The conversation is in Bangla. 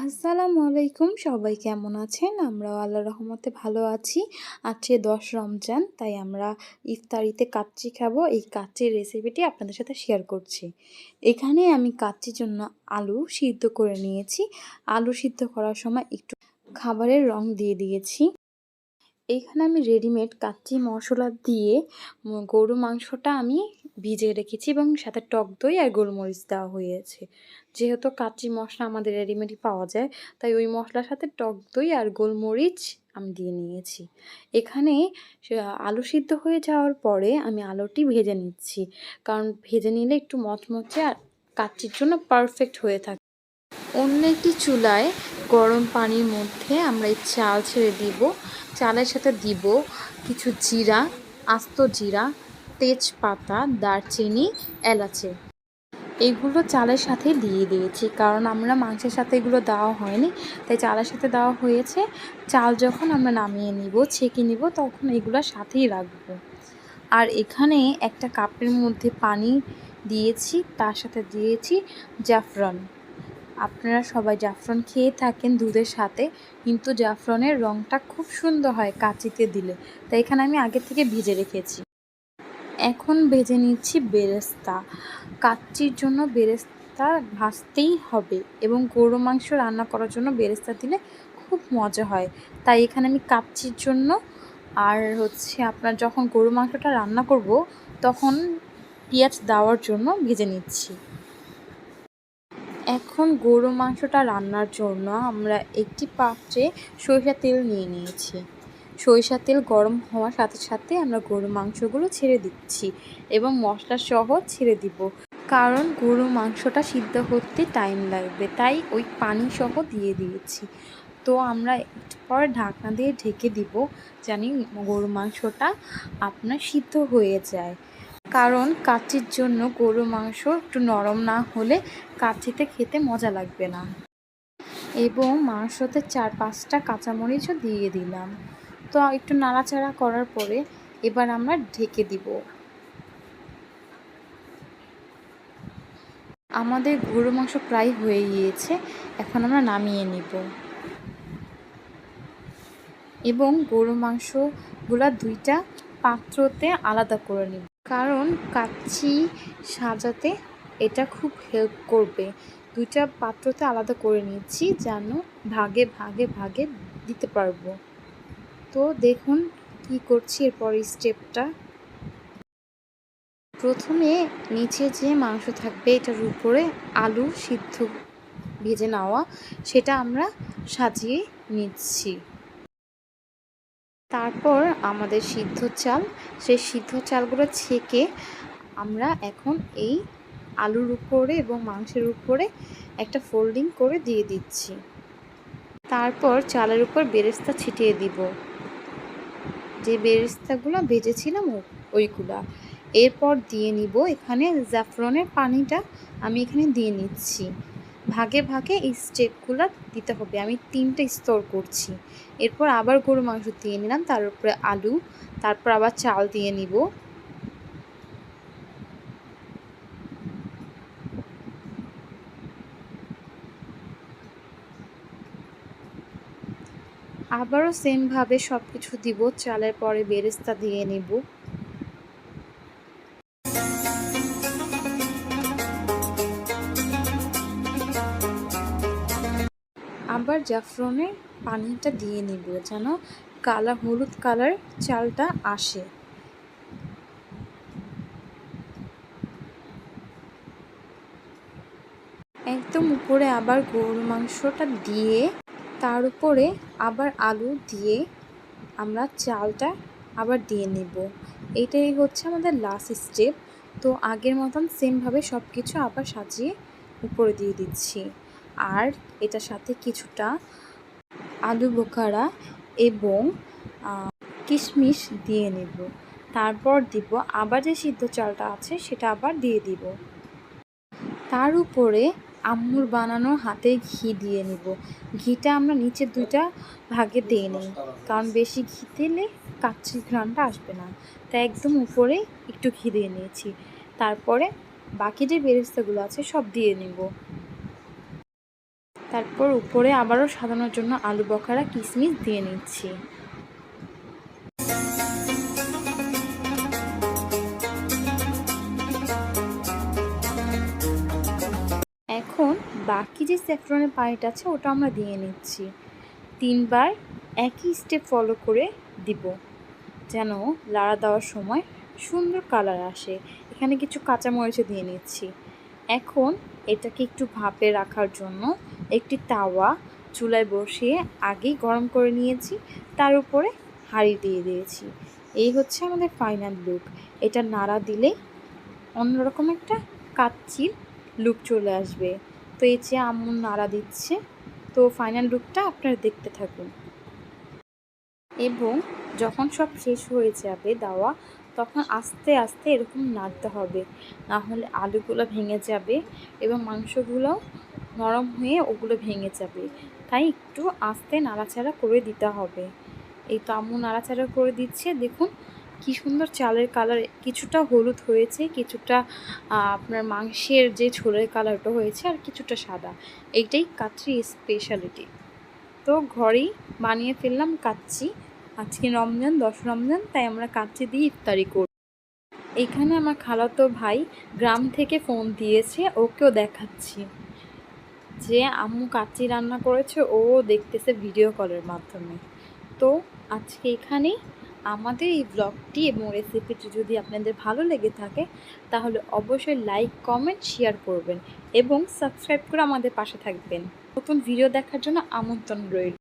আসসালামু আলাইকুম। সবাই কেমন আছেন? আমরাও আল্লাহর রহমতে ভালো আছি। আজকে ১০ রমজান, তাই আমরা ইফতারিতে কাচ্চি খাবো। এই কাচ্চির রেসিপিটি আপনাদের সাথে শেয়ার করছি। এখানে আমি কাচ্চির জন্য আলু সিদ্ধ করে নিয়েছি। আলু সিদ্ধ করার সময় একটু খাবারের রং দিয়ে দিয়েছি। এইখানে আমি রেডিমেড কাচ্চি মশলা দিয়ে গরু মাংসটা আমি ভিজিয়ে রেখেছি এবং সাথে টক দই আর গোলমরিচ দেওয়া হয়েছে। যেহেতু কাচ্চি মশলা আমাদের রেডিমেডই পাওয়া যায়, তাই ওই মশলার সাথে টক দই আর গোলমরিচ আমি দিয়ে নিয়েছি। এখানে আলু সিদ্ধ হয়ে যাওয়ার পরে আমি আলুটি ভেজে নিচ্ছি, কারণ ভেজে নিলে একটু মচমচে আর কাচ্চির জন্য পারফেক্ট হয়ে থাকে। অন্য একটি চুলায় গরম পানির মধ্যে আমরা এই চাল ছেড়ে দিব। চালের সাথে দিব কিছু জিরা, আস্ত জিরা, তেজপাতা, দারচিনি, এলাচি। এগুলো চালের সাথে দিয়ে দিয়েছি, কারণ আমরা মাংসের সাথে এগুলো দেওয়া হয়নি, তাই চালের সাথে দেওয়া হয়েছে। চাল যখন আমরা নামিয়ে নিব, ছেঁকে নিব, তখন এগুলো সাথেই রাখবো। আর এখানে একটা কাপের মধ্যে পানি দিয়েছি, তার সাথে দিয়েছি জাফরান। আপনারা সবাই জাফরান খেয়ে থাকেন দুধের সাথে, কিন্তু জাফরানের রঙটা খুব সুন্দর হয় কাচ্চিতে দিলে, তাই এখানে আমি আগে থেকে ভেজে রেখেছি। এখন ভেজে নিচ্ছি বেরেস্তা। কাচ্চির জন্য বেরেস্তা ভাজতেই হবে এবং গরু মাংস রান্না করার জন্য বেরেস্তা দিলে খুব মজা হয়। তাই এখানে আমি কাচ্চির জন্য আর আপনার যখন গরু মাংসটা রান্না করব, তখন পেঁয়াজ দেওয়ার জন্য ভেজে নিচ্ছি। এখন গরু মাংসটা রান্নার জন্য আমরা একটি পাত্রে সরিষার তেল নিয়ে নিয়েছি। সরিষার তেল গরম হওয়ার সাথে সাথে আমরা গরু মাংসগুলো ছেড়ে দিচ্ছি এবং মশলা সহ ছেড়ে দিব, কারণ গরু মাংসটা সিদ্ধ হতে টাইম লাগবে, তাই ওই পানি সহ দিয়ে দিয়েছি। তো আমরা একটু পর ঢাকনা দিয়ে ঢেকে দিব, জানি গরু মাংসটা আপনার সিদ্ধ হয়ে যায়। কারণ কাচ্চির জন্য গরু মাংস একটু নরম না হলে কাচ্চিতে খেতে মজা লাগবে না। এবং মাংসতে ৪-৫টা কাঁচামরিচও দিয়ে দিলাম। তো একটু নাড়াচাড়া করার পরে এবার আমরা ঢেকে দিব। আমাদের গরু মাংস প্রায় হয়ে গিয়েছে, এখন আমরা নামিয়ে নিব এবং গরু মাংসগুলা 2টা পাত্রতে আলাদা করে নিব, কারণ কাচ্চি সাজাতে এটা খুব হেল্প করবে। 2টা পাত্রতে আলাদা করে নিচ্ছি, যেন ভাগে ভাগে ভাগে দিতে পারবো। তো দেখুন কি করছি এরপর স্টেপটা। প্রথমে নিচে যে মাংস থাকবে এটার উপরে আলু সিদ্ধ ভেজে নেওয়া, সেটা আমরা সাজিয়ে নিচ্ছি। তারপর আমাদের সিদ্ধ চাল, সেই সিদ্ধ চালগুলো ছেঁকে আমরা এখন এই আলুর উপরে এবং মাংসের উপরে একটা ফোল্ডিং করে দিয়ে দিচ্ছি। তারপর চালের উপর বেরেস্তা ছিটিয়ে দিব, যে বেরেস্তাগুলো ভেজেছিলাম ওইগুলা। এরপর দিয়ে নিব এখানে জাফরানের পানিটা, আমি এখানে দিয়ে নিচ্ছি। ভাগে ভাগে এই স্টেপগুলো দিতে হবে, আমি 3টা স্তর করছি। এরপর আবার গরু মাংস দিয়ে নিলাম, তার উপরে আলু, তারপর আবার চাল দিয়ে নিব। আবারও সেমভাবে সব কিছু দিব, চালের পরে বেরেস্তা দিয়ে নেব। আবার জাফরানের পানিটা দিয়ে নিব, যেন হলুদ কালার চালটা আসে। একদম উপরে আবার গরুর মাংসটা দিয়ে তার উপরে আবার আলু দিয়ে আমরা চালটা আবার দিয়ে নেব। এটাই হচ্ছে আমাদের লাস্ট স্টেপ। তো আগের মতন সেমভাবে সব কিছু আবার সাজিয়ে উপরে দিয়ে দিচ্ছি, আর এটার সাথে কিছুটা আলু বোখারা এবং কিশমিশ দিয়ে নেব। তারপর দিব আবার যে সিদ্ধ চালটা আছে সেটা আবার দিয়ে দিব। তার উপরে আম্মুর বানানো হাতে ঘি দিয়ে নেব। ঘিটা আমরা নিচে 2টা ভাগে দিয়ে নিই, কারণ বেশি ঘি দিলে কাচ্চির ঘ্রাণটা আসবে না, তাই একদম উপরে একটু ঘি দিয়ে নিয়েছি। তারপরে বাকি যে বেরেস্তাগুলো আছে সব দিয়ে নেব। তারপর উপরে আবারও সাজানোর জন্য আলু বখরা কিশমিশ দিয়ে নিচ্ছি। এখন বাকি যে স্যাফরনের পানিটা আছে ওটা আমরা দিয়ে নিচ্ছি। 3 বার একই স্টেপ ফলো করে দিব, যেন লাড়া দেওয়ার সময় সুন্দর কালার আসে। এখানে কিছু কাঁচামরিচও দিয়ে নিচ্ছি। এখন এটাকে একটু ভাপে রাখার জন্য একটি তাওয়া চুলায় বসিয়ে আগেই গরম করে নিয়েছি, তার উপরে হাঁড়ি দিয়ে দিয়েছি। এই হচ্ছে আমাদের ফাইনাল লুক। এটা নাড়া দিলেই অন্যরকম একটা কাচ্চির লুক চলে আসবে। তো এই যে আম্মু নাড়া দিচ্ছে, তো ফাইনাল লুকটা আপনারা দেখতে থাকুন। এবং যখন সব শেষ হয়ে যাবে দেওয়া, তখন আস্তে আস্তে এরকম নাড়তে হবে, না হলে আলুগুলো ভেঙে যাবে এবং মাংসগুলো নরম হয়ে ওগুলো ভেঙে যাবে। তাই একটু আস্তে নাড়াচাড়া করে দিতে হবে। এই তো আম্মু নাড়াচাড়া করে দিচ্ছে। দেখুন কি সুন্দর চালের কালার, কিছুটা হলুদ হয়েছে, কিছুটা আপনার মাংসের যে ঝোলের কালারটা হয়েছে, আর কিছুটা সাদা। এইটাই কাচ্চি স্পেশালিটি। তো ঘরেই বানিয়ে ফেললাম কাচ্চি। আজকে রমজান, 10 রমজান, তাই আমরা কাচ্চি দিয়ে ইফতারি করি। এখানে আমার খালাতো ভাই গ্রাম থেকে ফোন দিয়েছে, ওকেও দেখাচ্ছি যে আম্মু কাচ্চি রান্না করেছে, ও দেখতেছে ভিডিও কলের মাধ্যমে। তো আজকে এখানেই আমাদের এই ব্লগটি এবং রেসিপিটি যদি আপনাদের ভালো লেগে থাকে, তাহলে অবশ্যই লাইক, কমেন্ট, শেয়ার করবেন এবং সাবস্ক্রাইব করে আমাদের পাশে থাকবেন। নতুন ভিডিও দেখার জন্য আমন্ত্রণ রইল।